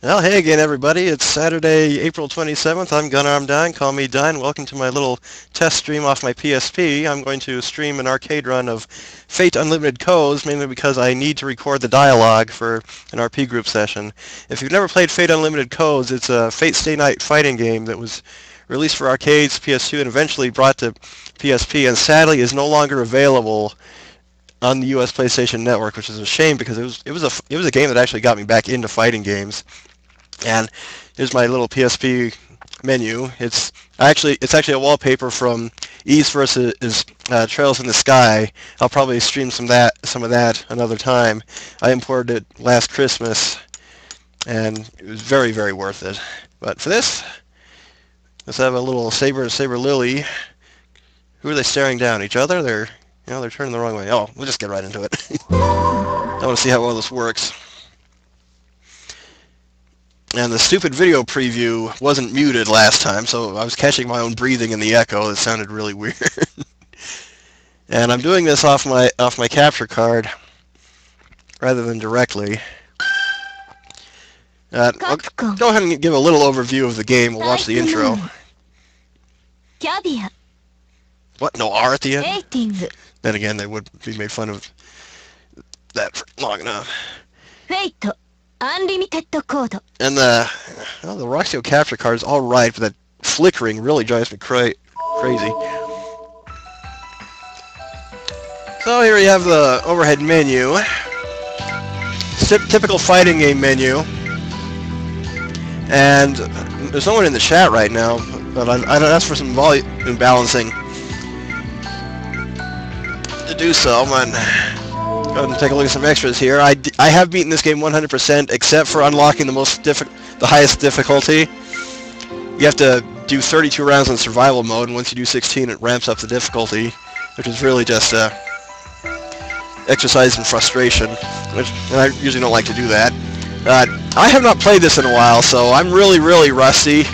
Well, hey again, everybody. It's Saturday, April 27th. I'm Gunnar. I'm Dine. Call me Dine. Welcome to my little test stream off my PSP. I'm going to stream an arcade run of Fate Unlimited Codes, mainly because I need to record the dialogue for an RP group session. If you've never played Fate Unlimited Codes, it's a Fate Stay Night fighting game that was released for arcades, PS2, and eventually brought to PSP, and sadly is no longer available on the U.S. PlayStation Network, which is a shame because it was a game that actually got me back into fighting games. And here's my little PSP menu. It's actually a wallpaper from East versus Trails in the Sky. I'll probably stream some of that another time. I imported it last Christmas, and it was very, very worth it. But for this, let's have a little Saber and Saber Lily. Who are they staring down? Each other? They're turning the wrong way. Oh, we'll just get right into it. I want to see how well this works. And the stupid video preview wasn't muted last time, so I was catching my own breathing in the echo. It sounded really weird. And I'm doing this off my capture card rather than directly. I'll go ahead and give a little overview of the game. We'll watch the intro. What? No R at the end? Then again, they would be made fun of that for long enough. Unlimited code. And the Roxio capture card is alright, but that flickering really drives me crazy. So here we have the overhead menu. Typical fighting game menu. And there's no one in the chat right now, but I'd ask for some volume balancing to do so. Go ahead and take a look at some extras here. I have beaten this game 100%, except for unlocking the highest difficulty. You have to do 32 rounds in survival mode, and once you do 16, it ramps up the difficulty, which is really just exercise in frustration, and I usually don't like to do that. I have not played this in a while, so I'm really, really rusty.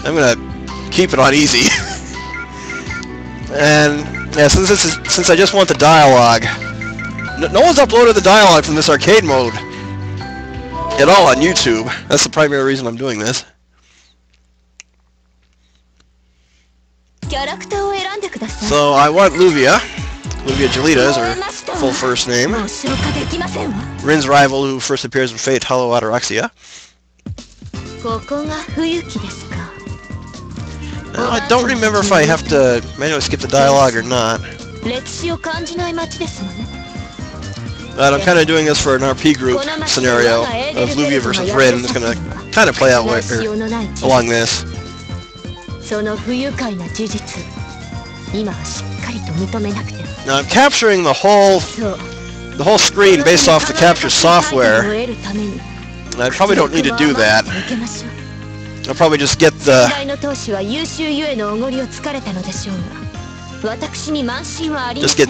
I'm gonna keep it on easy. And yeah, since I just want the dialogue. No one's uploaded the dialogue from this arcade mode at all on YouTube. That's the primary reason I'm doing this. So I want Luviagelita is her full first name. Rin's rival who first appears in Fate Hollow Ataraxia. I don't remember if I have to manually skip the dialogue or not. But I'm kind of doing this for an RP group scenario of Luvia versus Rin. I'm just going to kind of play out along this. Now I'm capturing the whole screen based off the capture software. And I probably don't need to do that. I'll probably just get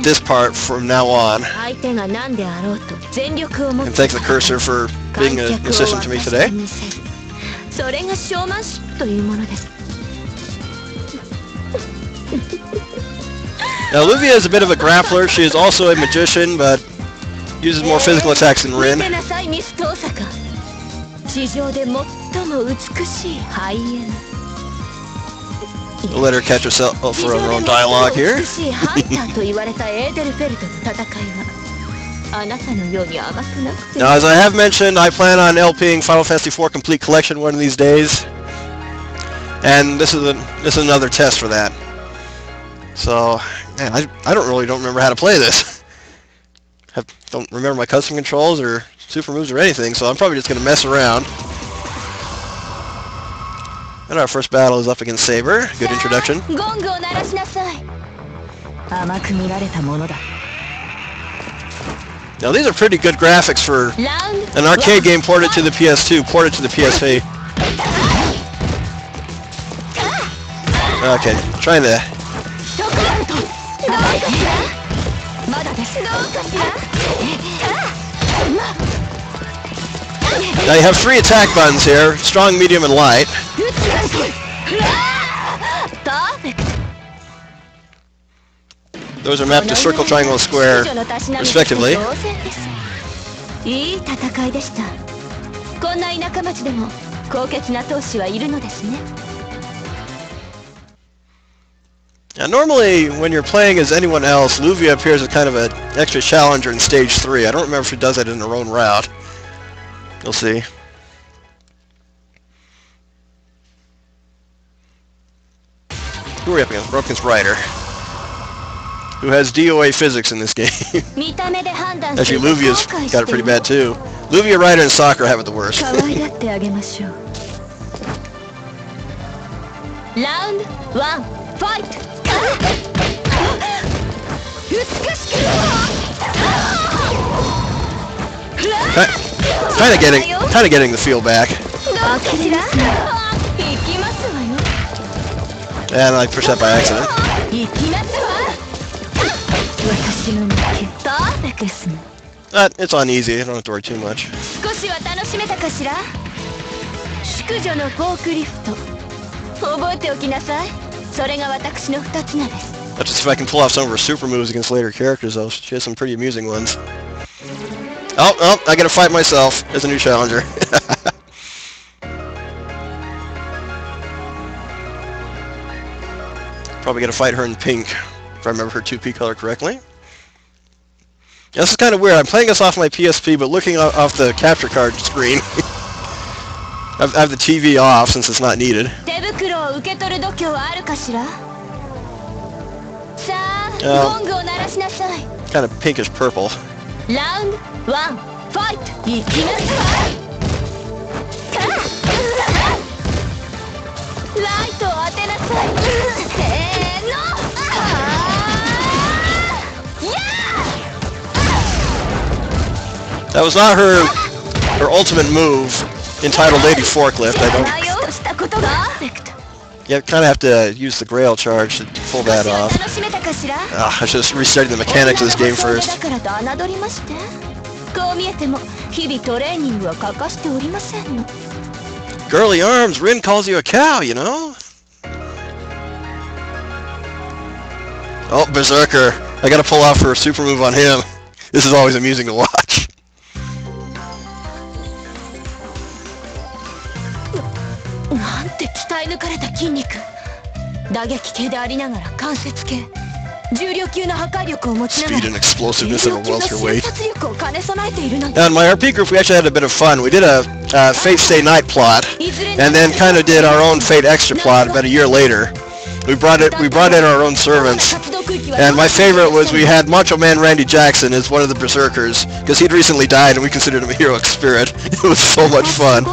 this part from now on. And thank the cursor for being an assistant to me today. Now Luvia is a bit of a grappler. She is also a magician, but uses more physical attacks than Rin. We'll let her catch herself for her own dialogue here. Now, as I have mentioned, I plan on LPing Final Fantasy IV Complete Collection one of these days, and this is another test for that. So, man, I don't remember how to play this. Don't remember my custom controls or super moves or anything, so I'm probably just going to mess around. And our first battle is up against Saber. Good introduction. Now these are pretty good graphics for an arcade game ported to the PS2, ported to the PSP. Okay, trying to... Now you have 3 attack buttons here, strong, medium, and light. Those are mapped to circle, triangle, and square, respectively. こんな田舎町でも高潔な闘士はいるのですね。 Now, normally, when you're playing as anyone else, Luvia appears as kind of an extra challenger in Stage 3. I don't remember if she does that in her own route. You'll see. Who are we up against? We're up against Ryder, who has DOA physics in this game. Actually, Luvia's got it pretty bad too. Luvia, Ryder, and Soccer have it the worst. Round 1, fight! Kind of getting the feel back. And I pushed that by accident. But it's on easy. I don't have to worry too much. That's just if I can pull off some of her super moves against later characters, though. She has some pretty amusing ones. Oh, I gotta fight myself as a new challenger. Probably gotta fight her in pink, if I remember her 2P color correctly. This is kind of weird. I'm playing this off my PSP, but looking off the capture card screen. I have the TV off since it's not needed. Kind of pinkish purple. Round 1, fight! That was not her ultimate move, entitled Lady Forklift. I don't. You kind of have to use the Grail charge to pull that off. I should have restarted the mechanics of this game first. Girly arms, Rin calls you a cow, you know? Oh, Berserker. I gotta pull off her super move on him. This is always amusing to watch. Speed and explosiveness of a welterweight. Now in my RP group we actually had a bit of fun. We did a Fate Stay Night plot, and then kind of did our own Fate Extra plot about a year later. We brought in our own servants, and my favorite was we had Macho Man Randy Jackson as one of the Berserkers, because he'd recently died and we considered him a heroic spirit. It was so much fun.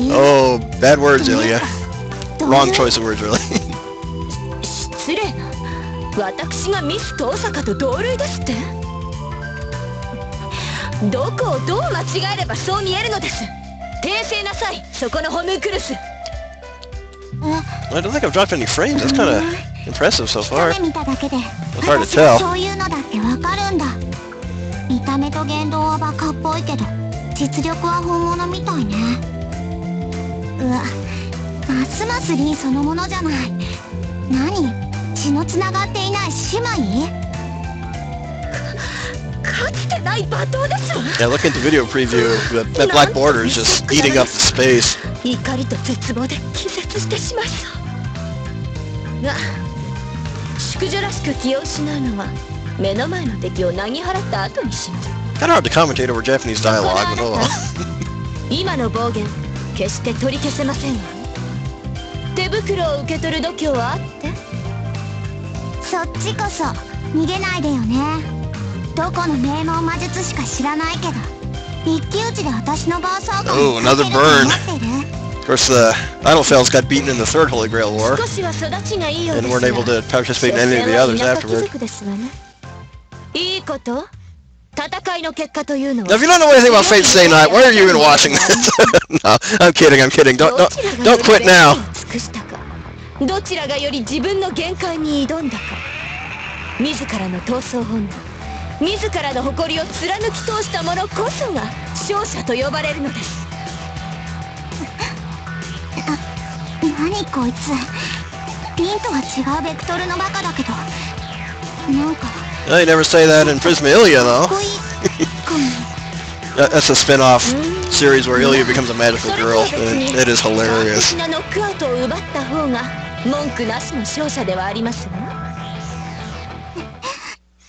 Oh, bad words, Ilya. Wrong choice of words, really. I don't think I've dropped any frames. That's kind of impressive so far. It's hard to tell. Yeah, look at the video preview. That black border is just eating up the space. Kind of hard to commentate over Japanese dialogue, but oh well. Oh, another burn. Of course, the Idlefelds got beaten in the Third Holy Grail War, and weren't able to participate in any of the others afterward. Now, if you don't know anything about Fate Stay Night, why are you even watching this? No, I'm kidding. Don't quit now. Well, you never say that in Prisma Ilya, though. That's a spin-off series where Ilya becomes a magical girl. It is hilarious.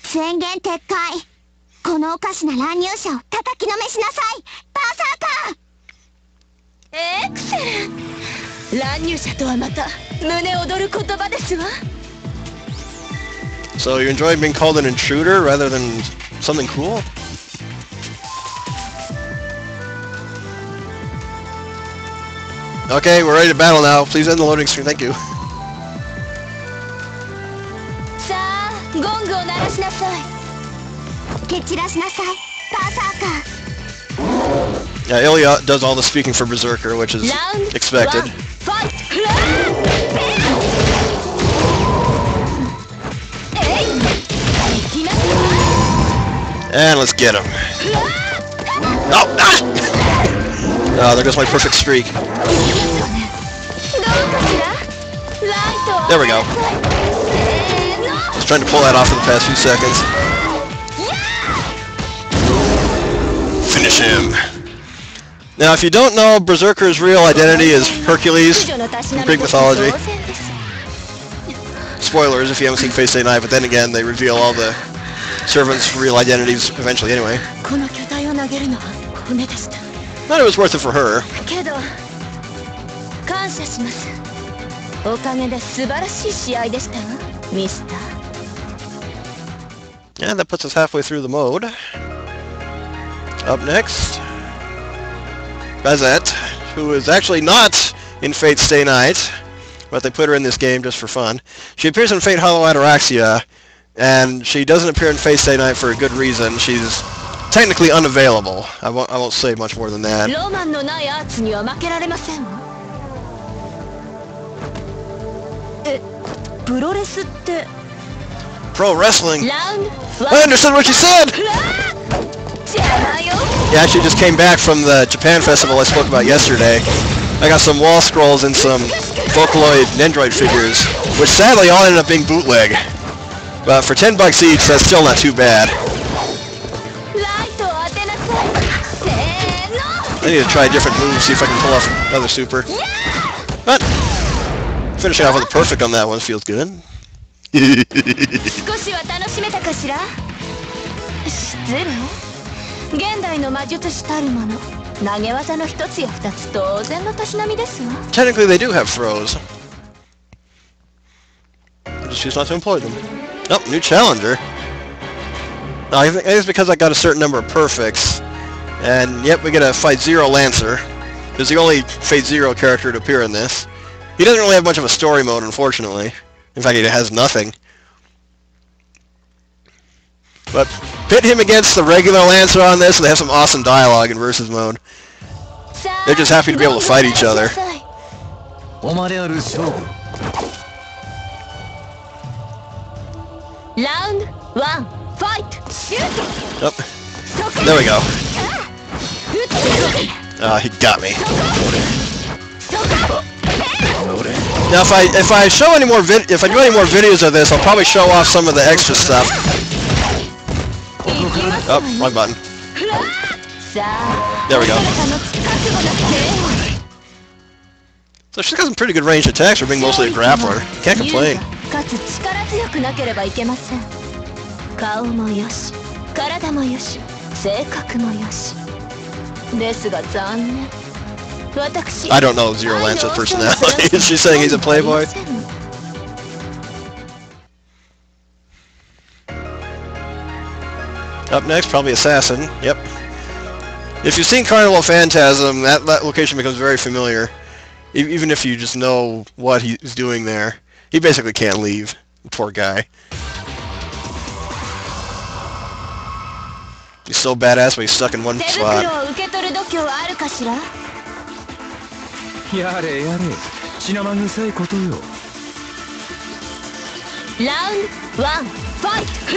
宣言撤回。このおかしな乱入者を叩きのめしなさい。バーサーカー。エクセレント。乱入者とはまた胸躍る言葉ですわ。So you enjoy being called an intruder rather than something cool? Okay, we're ready to battle now. Please end the loading screen. Thank you. さあ、ゴングを鳴らしなさい。蹴散らしなさい。バーサーカー。Yeah, Ilya does all the speaking for Berserker, which is expected. And let's get him. Oh, ah! Oh, there goes my perfect streak. There we go. Just trying to pull that off for the past few seconds. Finish him. Now, if you don't know, Berserker's real identity is Hercules in Greek mythology. Spoilers if you haven't seen Fate Stay Night, but then again, they reveal all the servants' real identities eventually anyway. But it was worth it for her. Yeah, that puts us halfway through the mode. Up next, Bazette, who is actually not in Fate Stay Night, but they put her in this game just for fun. She appears in Fate Hollow Ataraxia, and she doesn't appear in Fate Stay Night for a good reason. She's technically unavailable. I won't say much more than that. Pro wrestling. I understood what you said! Yeah, I actually just came back from the Japan festival I spoke about yesterday. I got some wall scrolls and some Vocaloid Nendroid figures, which sadly all ended up being bootleg. But for $10 each, that's still not too bad. I need to try a different move, see if I can pull off another super. But finishing off with a perfect on that one feels good. Technically they do have throws. I just choose not to employ them. Oh, new challenger. No, I think it's because I got a certain number of perfects. And yep, we get a Fight Zero Lancer. Who's the only Fate Zero character to appear in this. He doesn't really have much of a story mode, unfortunately. In fact, he has nothing. But pit him against the regular Lancer on this, and they have some awesome dialogue in versus mode. They're just happy to be able to fight each other. Round 1, fight! Oh, there we go. He got me. Now, if I show any more if I do any more videos of this, I'll probably show off some of the extra stuff. Oh, wrong button. There we go. So she's got some pretty good ranged attacks for being mostly a grappler. Can't complain. I don't know Zero Lancer's personality. Is she saying he's a playboy? Up next, probably Assassin. Yep. If you've seen Carnival Phantasm, that location becomes very familiar. Even if you just know what he's doing there. He basically can't leave. Poor guy. He's so badass, but he's stuck in one spot.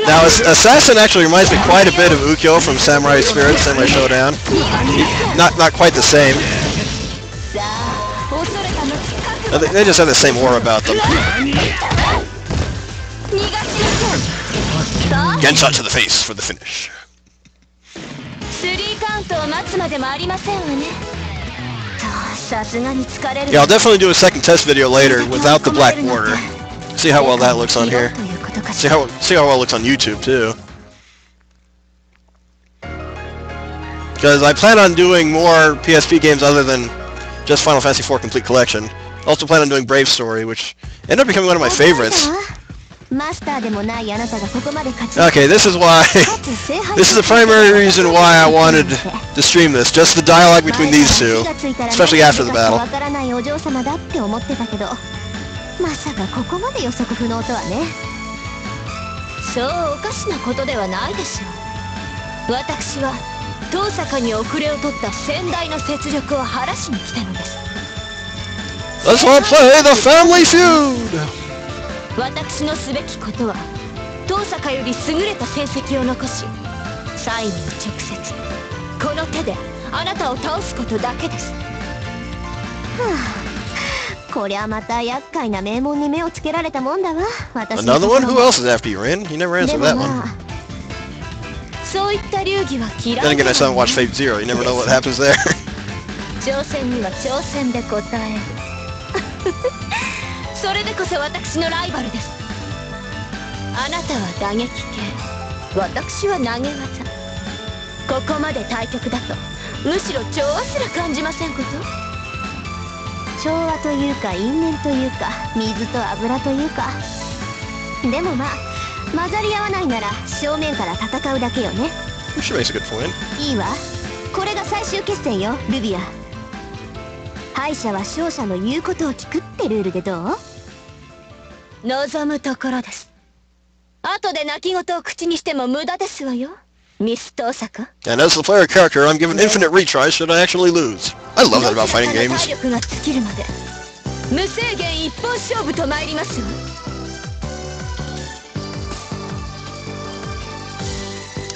Now, Assassin actually reminds me quite a bit of Ukyo from Samurai Spirit, Samurai Showdown. Not quite the same. They just have the same aura about them. Gunshot to the face for the finish. 3カウントを待つまでもありませんわね。さすがに疲れる。 Yeah, I'll definitely do a second test video later without the black border. See how well that looks on here. See how well it looks on YouTube too. Because I plan on doing more PSP games other than just Final Fantasy IV Complete Collection. I also plan on doing Brave Story, which ended up becoming one of my favorites. Okay, this is why... this is the primary reason why I wanted to stream this. Just the dialogue between these two. Especially after the battle. まさかここまで予測不能とはね。そうおかしなことではないでしょう。私は遠坂に遅れを取った先代の雪辱を晴らしに来たのです。Let's all play the Family Feud! 私のすべきことは遠坂より優れた戦績を残し、最後に直接この手であなたを倒すことだけです。はあ。 こりゃまた厄介な名門に目をつけられたもんだわ。Another one? Who else is after you, Rin? You never answered that one. そういった流儀は嫌い。 Then again, I still haven't watched Fate Zero. You never know what happens there. 挑戦には挑戦で答える。それでこそ私のライバルです。あなたは打撃系、私は投げ技。ここまで対局だと、むしろ調和すら感じませんこと？ 調和というか因縁というか水と油というかでもまあ混ざり合わないなら正面から戦うだけよね。いいわ。これが最終決戦よ、ルビア。敗者は勝者の言うことを聞くってルールでどう？望むところです。後で泣き言を口にしても無駄ですわよ。 Miss Tosaka. And as the player character, I'm given infinite retries should I actually lose. I love that about fighting games.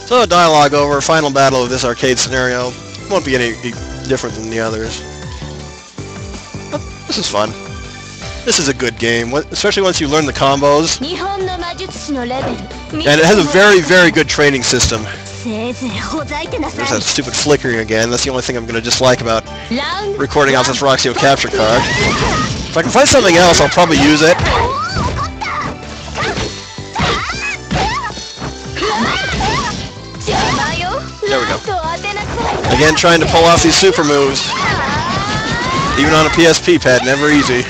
So dialogue over, final battle of this arcade scenario. Won't be any different than the others. But this is fun. This is a good game, especially once you learn the combos. And it has a very, very good training system. There's that stupid flickering again. That's the only thing I'm going to dislike about recording off this Roxio capture card. If I can find something else, I'll probably use it. There we go. Again, trying to pull off these super moves. Even on a PSP pad, never easy.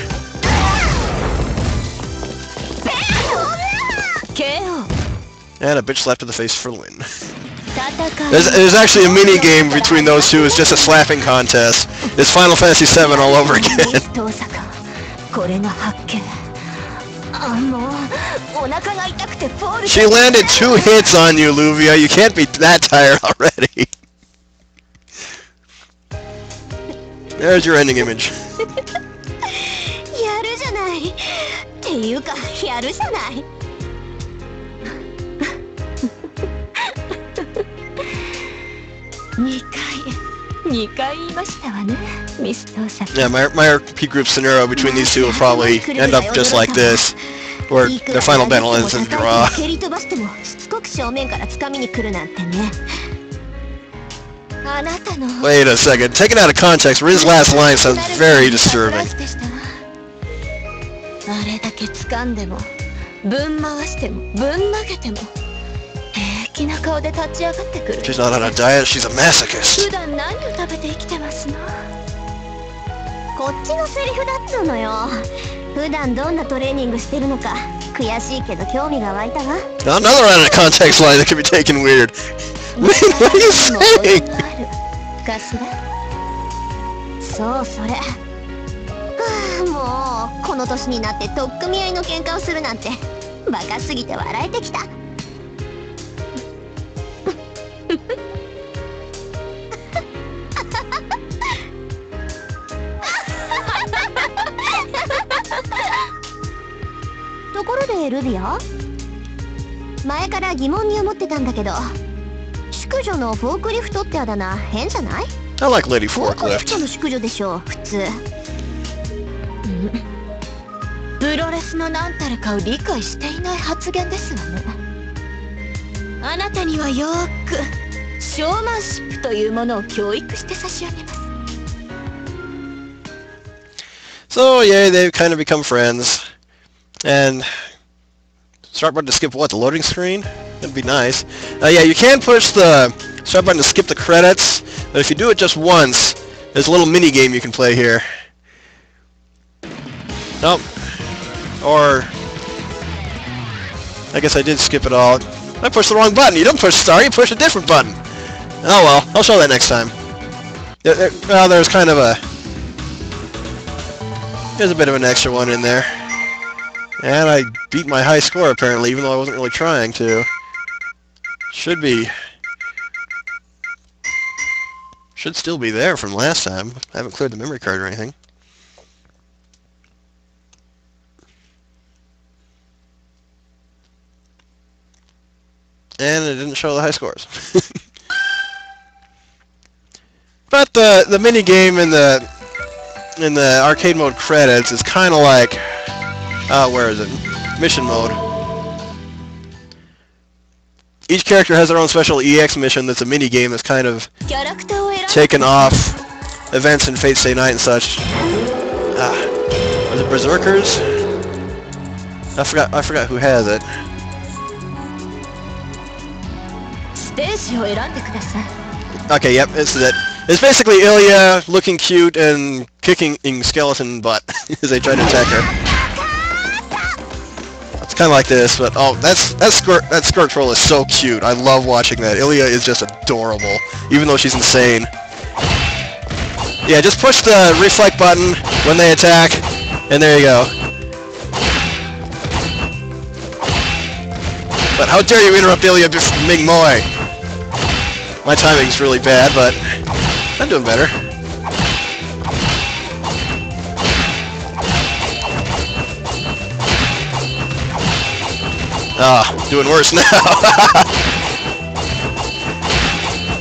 And a bitch slap to the face for the win. There's actually a mini game between those two. It's just a slapping contest. It's Final Fantasy VII all over again. She landed 2 hits on you, Luvia. You can't be that tired already. There's your ending image. やるじゃない。っていうか、やるじゃない。 2回言いましたわね、ミストサ。 Yeah, my RP group scenario between these two will probably end up just like this, where the final battle ends in a draw. Wait a second, taken out of context, Rin's last line sounds very disturbing. She's not on a diet, she's a masochist. こっちのセリフだっつうのよ。普段どんなトレーニングしてるのか悔しいけど興味が湧いたわ。 Another out of context line that can be taken weird. What are you saying? そうそれ。はあ、もうこの年になって取っ組み合いの喧嘩をするなんてバカすぎて笑えてきた。ところでルビア、前から疑問に思ってたんだけど、淑女のフォークリフトってあだ名変じゃない？ I like Lady フォークリフ Forklift. トの淑女でしょ普通。プロレスの何たるかを理解していない発言ですわね。あなたにはよーくショーマンシップというものを教育して差し上げます。 So yeah, they've kind of become friends. And start button to skip what? The loading screen? That'd be nice. Yeah, you can push the start button to skip the credits, but if you do it just once, there's a little mini game you can play here. Nope. Or I guess I did skip it all. I pushed the wrong button. You don't push start, you push a different button. Oh well, I'll show that next time. Well, there's kind of a... There's a bit of an extra one in there. And I beat my high score apparently, even though I wasn't really trying to. Should still be there from last time. I haven't cleared the memory card or anything. And it didn't show the high scores. But the mini game in the arcade mode credits is kind of like, where is it? Mission mode. Each character has their own special EX mission that's a mini game that's kind of taken off events in Fate Stay Night and such. Was it Berserkers? I forgot who has it. Okay, yep, this is it. It's basically Ilya looking cute and kicking skeleton butt as they try to attack her. It's kind of like this, but oh, that skirt troll is so cute. I love watching that. Ilya is just adorable, even though she's insane. Yeah, just push the reflect button when they attack, and there you go. But how dare you interrupt Ilya Ming Moi? My timing's really bad, but I'm doing better. Doing worse now.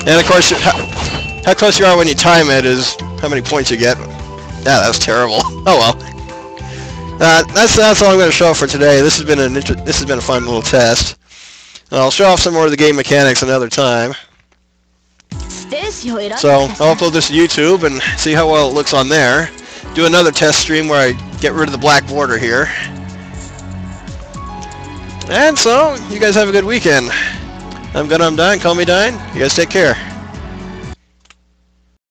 And of course, how close you are when you time it is how many points you get. Yeah, that's terrible. Oh well. That's all I'm going to show for today. This has been a fun little test. I'll show off some more of the game mechanics another time. So I'll upload this to YouTube and see how well it looks on there. Do another test stream where I get rid of the black border here. And so, you guys have a good weekend. I'm Gunnar, I'm Dine. Call me Dine. You guys take care.